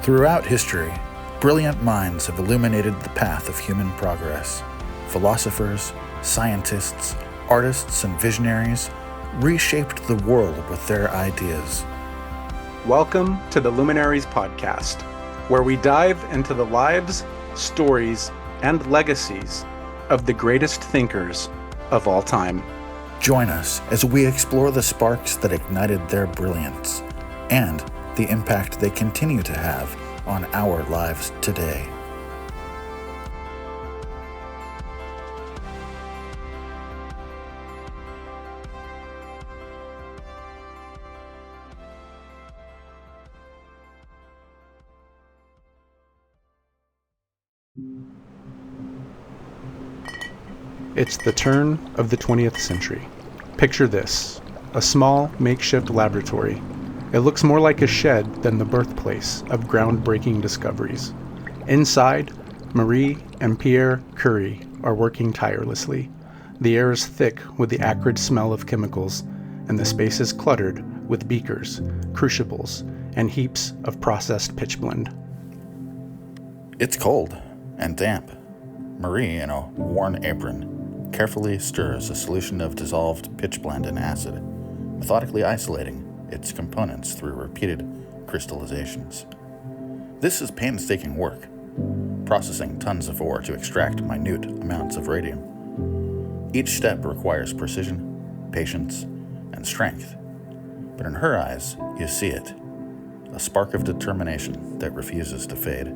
Throughout history, brilliant minds have illuminated the path of human progress. Philosophers, scientists, artists, and visionaries reshaped the world with their ideas. Welcome to the Luminaries Podcast, where we dive into the lives, stories, and legacies of the greatest thinkers of all time. Join us as we explore the sparks that ignited their brilliance and the impact they continue to have on our lives today. It's the turn of the 20th century. Picture this, a small makeshift laboratory. It looks more like a shed than the birthplace of groundbreaking discoveries. Inside, Marie and Pierre Curie are working tirelessly. The air is thick with the acrid smell of chemicals, and the space is cluttered with beakers, crucibles, and heaps of processed pitchblende. It's cold and damp. Marie, in a worn apron, carefully stirs a solution of dissolved pitchblende and acid, methodically isolating its components through repeated crystallizations. This is painstaking work, processing tons of ore to extract minute amounts of radium. Each step requires precision, patience, and strength. But in her eyes, you see it, a spark of determination that refuses to fade.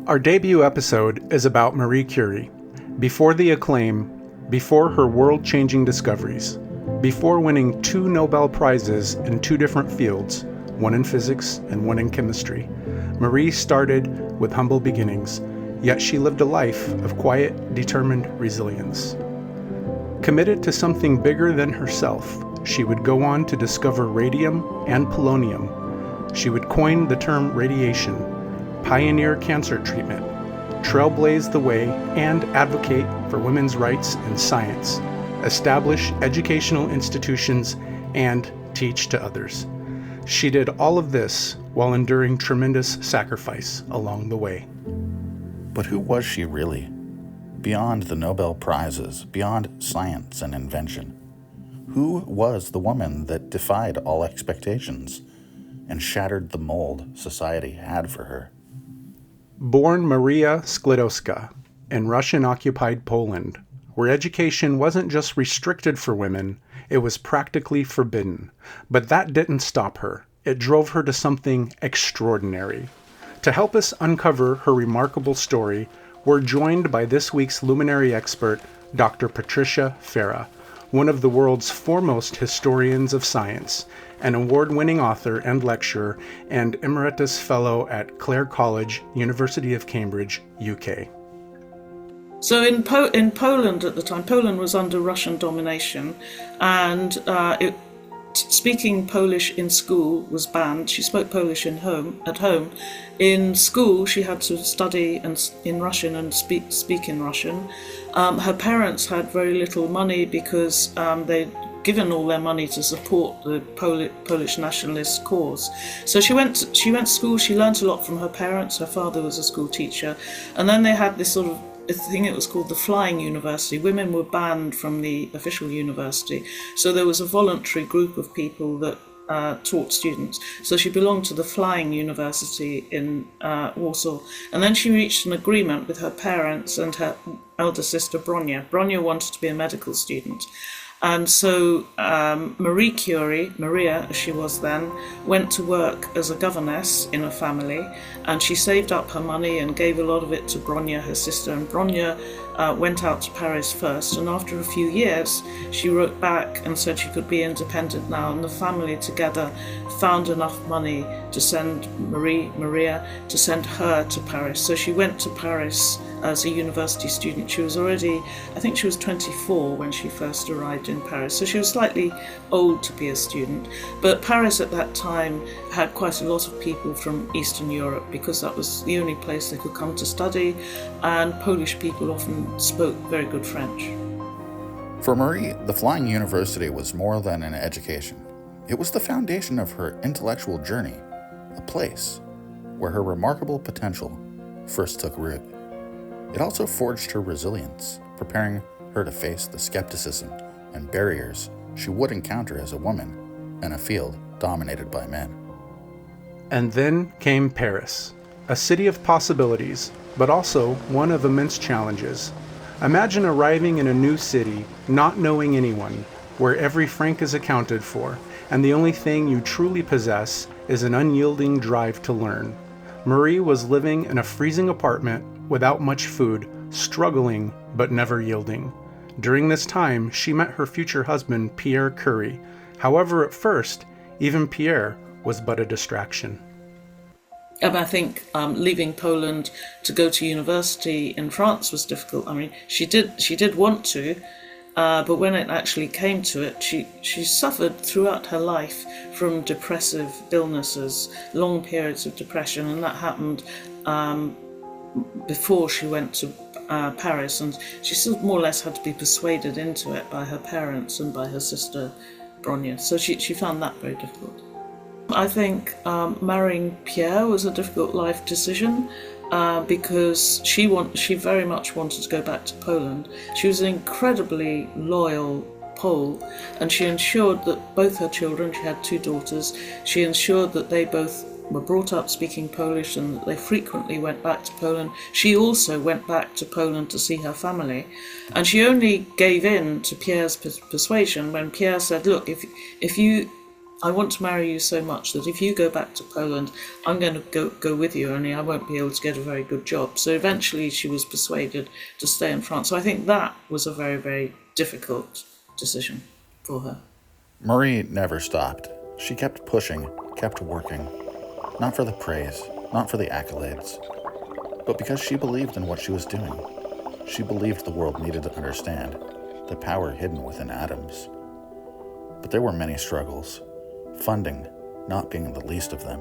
Our debut episode is about Marie Curie. Before the acclaim, before her world-changing discoveries, before winning 2 Nobel Prizes in 2 different fields, one in physics and one in chemistry, Marie started with humble beginnings, yet she lived a life of quiet, determined resilience. Committed to something bigger than herself, she would go on to discover radium and polonium. She would coin the term radiation, pioneer cancer treatment, trailblaze the way, and advocate for women's rights in science, establish educational institutions, and teach to others. She did all of this while enduring tremendous sacrifice along the way. But who was she really? Beyond the Nobel Prizes, beyond science and invention, who was the woman that defied all expectations and shattered the mold society had for her? Born Maria Sklodowska in Russian-occupied Poland, where education wasn't just restricted for women, it was practically forbidden. But that didn't stop her. It drove her to something extraordinary. To help us uncover her remarkable story, we're joined by this week's Luminary expert, Dr. Patricia Farah, one of the world's foremost historians of science, an award-winning author and lecturer, and emeritus fellow at Clare College, University of Cambridge, UK. So in Poland at the time, Poland was under Russian domination, and speaking Polish in school was banned. She spoke Polish at home. In school, she had to study in Russian and speak in Russian. Her parents had very little money because they'd given all their money to support the Polish nationalist cause. So she went to school. She learnt a lot from her parents. Her father was a school teacher, and then they had this sort of a thing. It was called the Flying University. Women were banned from the official university, so there was a voluntary group of people that taught students. So she belonged to the Flying University in Warsaw, and then she reached an agreement with her parents and her elder sister Bronia. Bronia wanted to be a medical student. And so Marie Curie, Maria as she was then, went to work as a governess in a family, and she saved up her money and gave a lot of it to Bronia, her sister. And Bronia went out to Paris first, and after a few years she wrote back and said she could be independent now, and the family together found enough money to send Maria to send her to Paris. So she went to Paris as a university student. She was already, I think she was 24 when she first arrived in Paris, so she was slightly old to be a student. But Paris at that time had quite a lot of people from Eastern Europe because that was the only place they could come to study, and Polish people often spoke very good French. For Marie, the Flying University was more than an education. It was the foundation of her intellectual journey, a place where her remarkable potential first took root. It also forged her resilience, preparing her to face the skepticism and barriers she would encounter as a woman in a field dominated by men. And then came Paris, a city of possibilities, but also one of immense challenges. Imagine arriving in a new city, not knowing anyone, where every franc is accounted for, and the only thing you truly possess is an unyielding drive to learn. Marie was living in a freezing apartment without much food, struggling but never yielding. During this time, she met her future husband, Marie Curie. However, at first, even Pierre was but a distraction. And I think leaving Poland to go to university in France was difficult. I mean, she did want to, but when it actually came to it, she suffered throughout her life from depressive illnesses, long periods of depression, and that happened before she went to Paris, and she sort of more or less had to be persuaded into it by her parents and by her sister Bronya. So she found that very difficult. I think marrying Pierre was a difficult life decision because she very much wanted to go back to Poland. She was an incredibly loyal Pole, and she ensured that both her children, she had 2 daughters, she ensured that they both were brought up speaking Polish and that they frequently went back to Poland. She also went back to Poland to see her family, and she only gave in to Pierre's persuasion when Pierre said, look, I want to marry you so much that if you go back to Poland, I'm going to go with you, only I won't be able to get a very good job. So eventually she was persuaded to stay in France. So I think that was a very, very difficult decision for her. Marie never stopped. She kept pushing, kept working. Not for the praise, not for the accolades, but because she believed in what she was doing. She believed the world needed to understand the power hidden within atoms. But there were many struggles. Funding not being the least of them.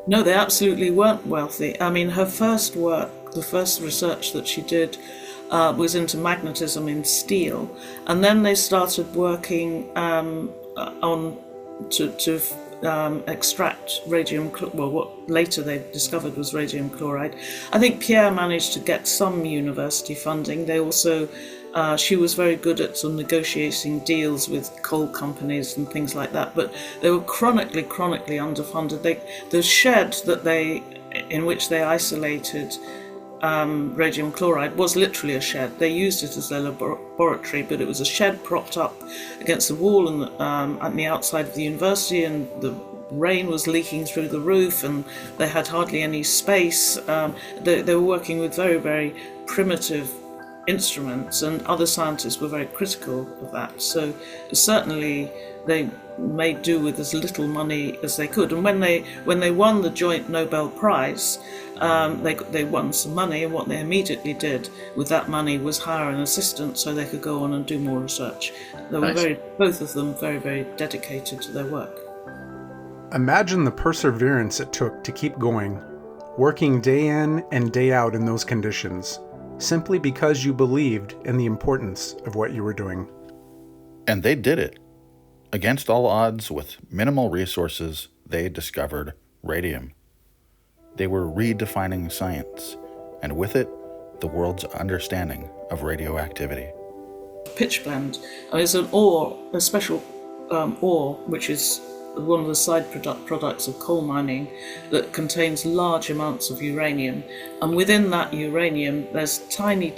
No, they absolutely weren't wealthy. I mean, her first work, the first research that she did was into magnetism in steel, and then they started working to extract radium, what later they discovered was radium chloride. I think Pierre managed to get some university funding. They also she was very good at sort of negotiating deals with coal companies and things like that, but they were chronically underfunded. The shed in which they isolated radium chloride was literally a shed. They used it as their laboratory, but it was a shed propped up against the wall and at the outside of the university, and the rain was leaking through the roof, and they had hardly any space. They were working with very, very primitive instruments, and other scientists were very critical of that. So certainly they made do with as little money as they could. And when they won the joint Nobel Prize, they won some money, and what they immediately did with that money was hire an assistant so they could go on and do more research. They were both of them very, very dedicated to their work. Imagine the perseverance it took to keep going, working day in and day out in those conditions, simply because you believed in the importance of what you were doing. And they did it. Against all odds, with minimal resources, they discovered radium. They were redefining science, and with it, the world's understanding of radioactivity. Pitchblende is an ore, a special ore, which is one of the side products of coal mining, that contains large amounts of uranium, and within that uranium there's tiny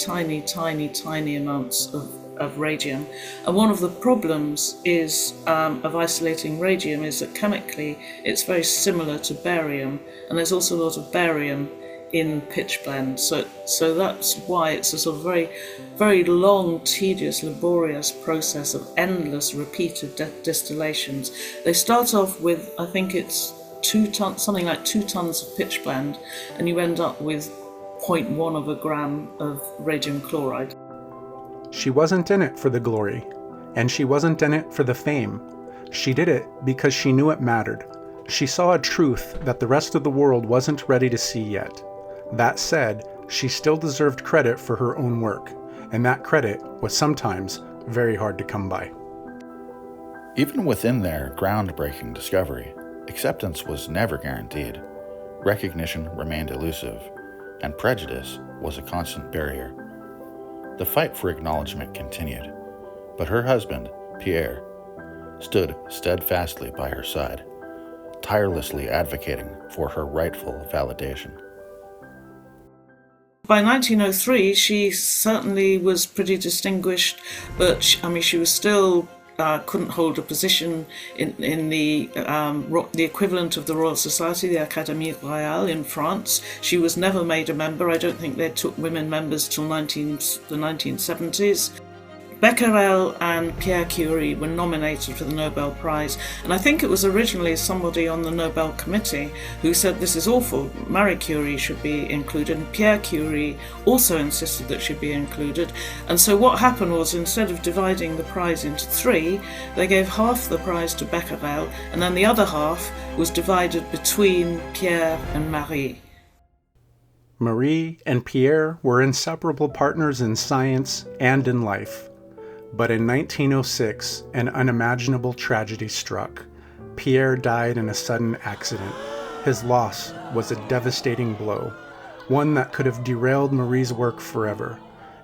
amounts of radium. And one of the problems of isolating radium is that chemically it's very similar to barium, and there's also a lot of barium in pitchblende. So that's why it's a sort of very, very long, tedious, laborious process of endless repeated distillations. They start off with, I think it's 2 tons, something like 2 tons of pitchblende, and you end up with 0.1 of a gram of radium chloride. She wasn't in it for the glory, and she wasn't in it for the fame. She did it because she knew it mattered. She saw a truth that the rest of the world wasn't ready to see yet. That said, she still deserved credit for her own work, and that credit was sometimes very hard to come by. Even within their groundbreaking discovery, acceptance was never guaranteed. recognition remained elusive, and prejudice was a constant barrier. The fight for acknowledgement continued, but her husband, Pierre, stood steadfastly by her side, tirelessly advocating for her rightful validation. By 1903, she certainly was pretty distinguished, but she was still couldn't hold a position in the equivalent of the Royal Society, the Académie Royale in France. She was never made a member. I don't think they took women members till the 1970s. Becquerel and Marie Curie were nominated for the Nobel Prize, and I think it was originally somebody on the Nobel Committee who said this is awful, Marie Curie should be included, and Marie Curie also insisted that she be included. And so what happened was, instead of dividing the prize into three, they gave half the prize to Becquerel, and then the other half was divided between Pierre and Marie. Marie and Pierre were inseparable partners in science and in life. But in 1906, an unimaginable tragedy struck. Pierre died in a sudden accident. His loss was a devastating blow, one that could have derailed Marie's work forever.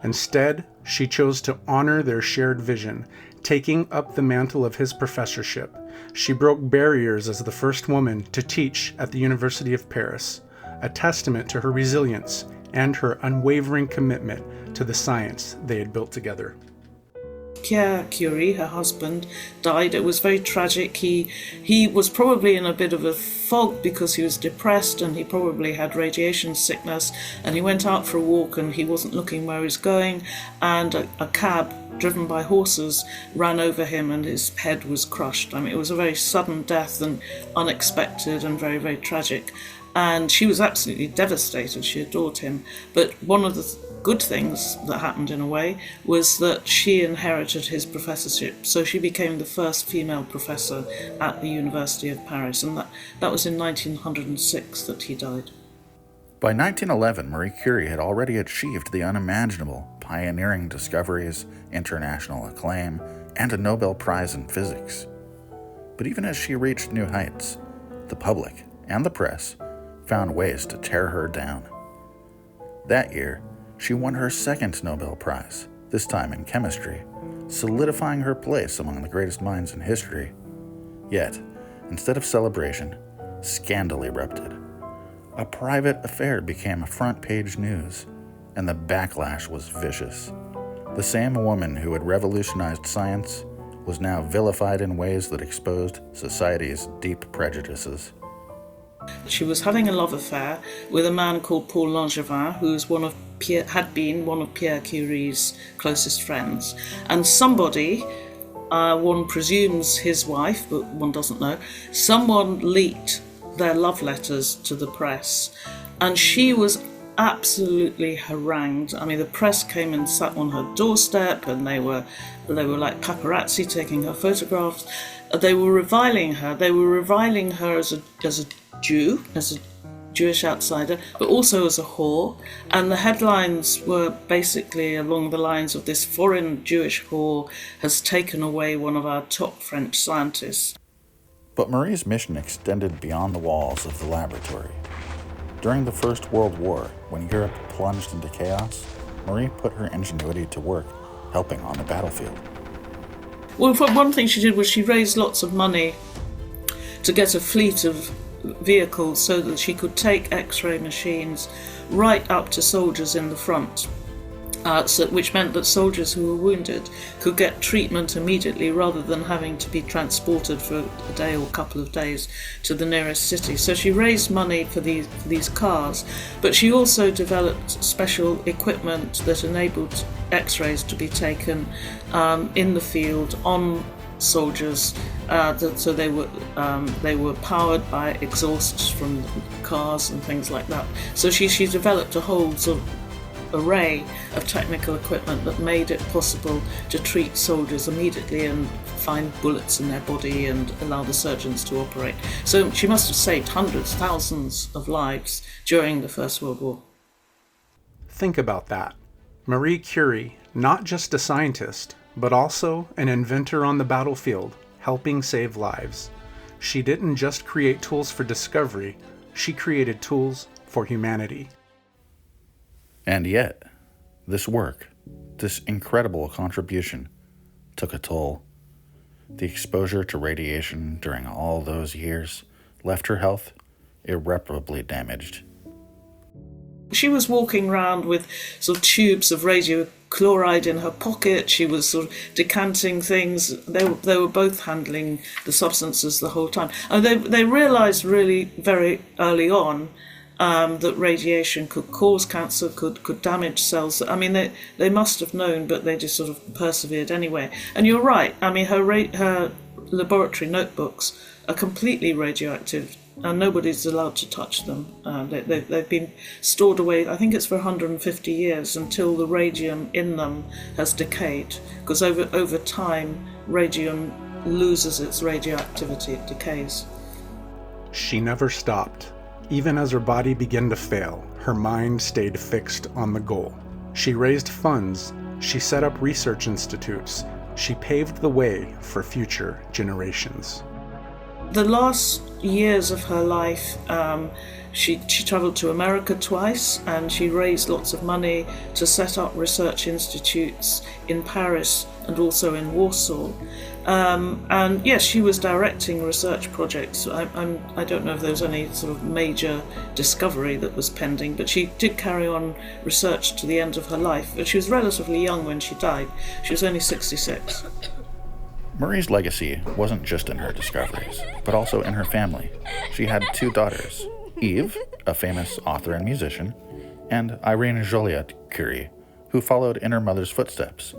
Instead, she chose to honor their shared vision, taking up the mantle of his professorship. She broke barriers as the first woman to teach at the University of Paris, a testament to her resilience and her unwavering commitment to the science they had built together. Pierre Curie, her husband, died. It was very tragic. He was probably in a bit of a fog because he was depressed, and he probably had radiation sickness, and he went out for a walk and he wasn't looking where he was going, and a cab driven by horses ran over him and his head was crushed. It was a very sudden death and unexpected and very, very tragic. And she was absolutely devastated. She adored him. But one of the good things that happened, in a way, was that she inherited his professorship. So she became the first female professor at the University of Paris. And that was in 1906 that he died. By 1911, Marie Curie had already achieved the unimaginable, pioneering discoveries, international acclaim, and a Nobel Prize in physics. But even as she reached new heights, the public and the press found ways to tear her down. That year, she won her second Nobel Prize, this time in chemistry, solidifying her place among the greatest minds in history. Yet, instead of celebration, scandal erupted. A private affair became front-page news, and the backlash was vicious. The same woman who had revolutionized science was now vilified in ways that exposed society's deep prejudices. She was having a love affair with a man called Paul Langevin, who was had been one of Pierre Curie's closest friends. And somebody, one presumes his wife, but one doesn't know, someone leaked their love letters to the press. And she was absolutely harangued. The press came and sat on her doorstep, and they were like paparazzi taking her photographs. They were reviling her. They were reviling her as a Jew, as a Jewish outsider, but also as a whore. And the headlines were basically along the lines of, this foreign Jewish whore has taken away one of our top French scientists. But Marie's mission extended beyond the walls of the laboratory. During the First World War, when Europe plunged into chaos, Marie put her ingenuity to work, helping on the battlefield. Well, one thing she did was she raised lots of money to get a fleet of vehicles so that she could take X-ray machines right up to soldiers in the front, which meant that soldiers who were wounded could get treatment immediately rather than having to be transported for a day or a couple of days to the nearest city. So she raised money for these cars, but she also developed special equipment that enabled X-rays to be taken in the field on soldiers, so they were powered by exhausts from cars and things like that. So she developed a whole sort of array of technical equipment that made it possible to treat soldiers immediately and find bullets in their body and allow the surgeons to operate. So she must have saved hundreds, thousands of lives during the First World War. Think about that. Marie Curie, not just a scientist, but also an inventor on the battlefield, helping save lives. She didn't just create tools for discovery, She created tools for humanity. And yet, this work, this incredible contribution, took a toll. The exposure to radiation during all those years left her health irreparably damaged. She was walking around with sort of tubes of radiochloride in her pocket. She was sort of decanting things. They were both handling the substances the whole time. And they realized really very early on that radiation could cause cancer, could damage cells. I mean, they must have known, but they just sort of persevered anyway. And you're right. I mean, her laboratory notebooks are completely radioactive, and nobody's allowed to touch them. They've been stored away, I think it's for 150 years, until the radium in them has decayed, because over time, radium loses its radioactivity, it decays. She never stopped. Even as her body began to fail, her mind stayed fixed on the goal. She raised funds, she set up research institutes, she paved the way for future generations. The last years of her life, she travelled to America twice, and she raised lots of money to set up research institutes in Paris and also in Warsaw. And yes, she was directing research projects. I don't know if there was any sort of major discovery that was pending, but she did carry on research to the end of her life. But she was relatively young when she died. She was only 66. Marie's legacy wasn't just in her discoveries, but also in her family. She had 2 daughters, Eve, a famous author and musician, and Irene Joliot Curie, who followed in her mother's footsteps,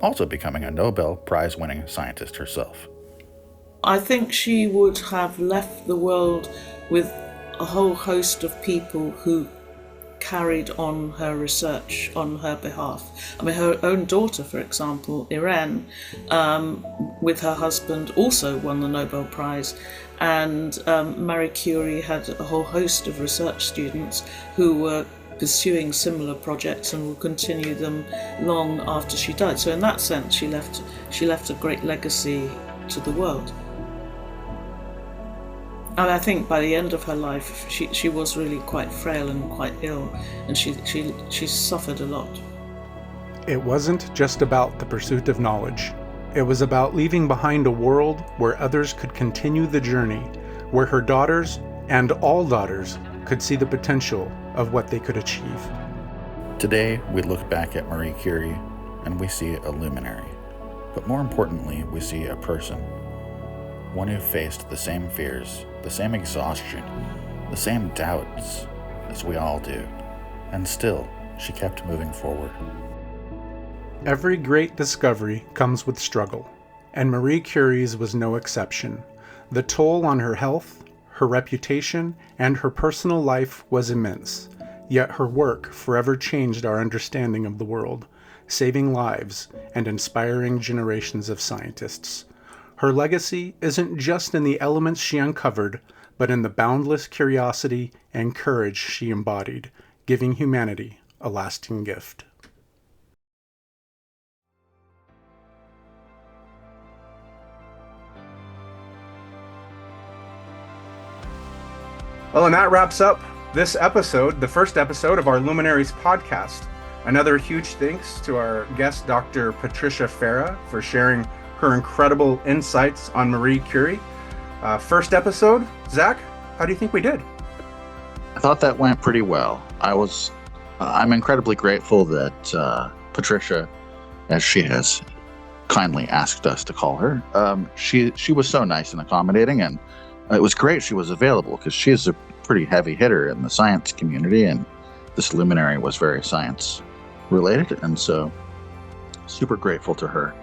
also becoming a Nobel Prize-winning scientist herself. I think she would have left the world with a whole host of people who carried on her research on her behalf. I mean, her own daughter, for example, Irene, with her husband, also won the Nobel Prize. And Marie Curie had a whole host of research students who were pursuing similar projects and will continue them long after she died. So in that sense, she left a great legacy to the world. And I think by the end of her life, she was really quite frail and quite ill, and she suffered a lot. It wasn't just about the pursuit of knowledge. It was about leaving behind a world where others could continue the journey, where her daughters, and all daughters, could see the potential of what they could achieve. Today, we look back at Marie Curie, and we see a luminary. But more importantly, we see a person. One who faced the same fears, the same exhaustion, the same doubts as we all do. And still, she kept moving forward. Every great discovery comes with struggle, and Marie Curie's was no exception. The toll on her health, her reputation, and her personal life was immense, yet her work forever changed our understanding of the world, saving lives and inspiring generations of scientists. Her legacy isn't just in the elements she uncovered, but in the boundless curiosity and courage she embodied, giving humanity a lasting gift. Well, and that wraps up this episode, the first episode of our Luminaries Podcast. Another huge thanks to our guest, Dr. Patricia Farah, for sharing her incredible insights on Marie Curie. First episode, Zach, how do you think we did? I thought that went pretty well. I'm incredibly grateful that Patricia, as she has kindly asked us to call her, she was so nice and accommodating, and it was great she was available because she is a pretty heavy hitter in the science community, and this luminary was very science related, and so super grateful to her.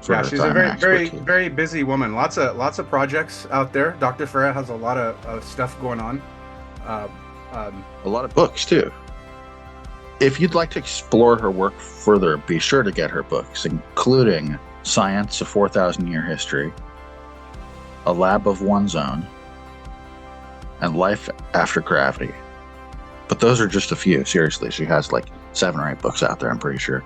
Yeah, she's a very busy woman. Lots of projects out there. Dr. Farah has a lot of stuff going on. A lot of books too. If you'd like to explore her work further, be sure to get her books, including Science: A 4,000-Year History, A Lab of One's Own, and Life After Gravity. But those are just a few. Seriously, she has like 7 or 8 books out there, I'm pretty sure.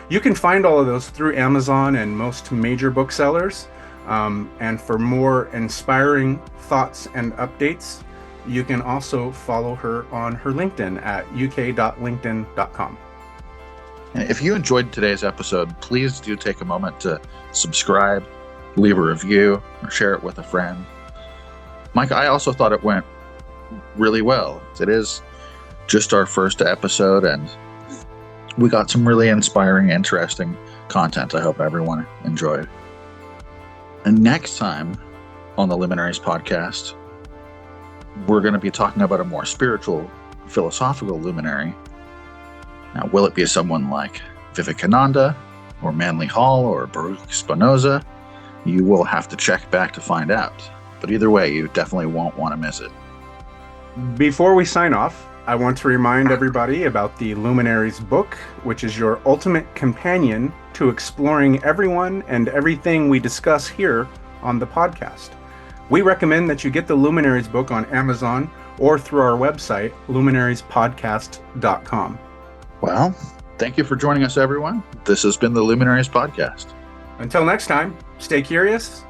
You can find all of those through Amazon and most major booksellers. And for more inspiring thoughts and updates, You can also follow her on her LinkedIn at uk.linkedin.com. And if you enjoyed today's episode, please do take a moment to subscribe, leave a review, or share it with a friend. Mike, I also thought it went really well. It is just our first episode, and we got some really inspiring, interesting content. I hope everyone enjoyed. And next time on the Luminaries Podcast, we're going to be talking about a more spiritual, philosophical luminary. Now, will it be someone like Vivekananda, or Manly Hall, or Baruch Spinoza? You will have to check back to find out. But either way, you definitely won't want to miss it. Before we sign off, I want to remind everybody about the Luminaries book, which is your ultimate companion to exploring everyone and everything we discuss here on the podcast. We recommend that you get the Luminaries book on Amazon or through our website, luminariespodcast.com. Well, thank you for joining us, everyone. This has been the Luminaries Podcast. Until next time, stay curious,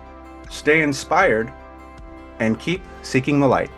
stay inspired, and keep seeking the light.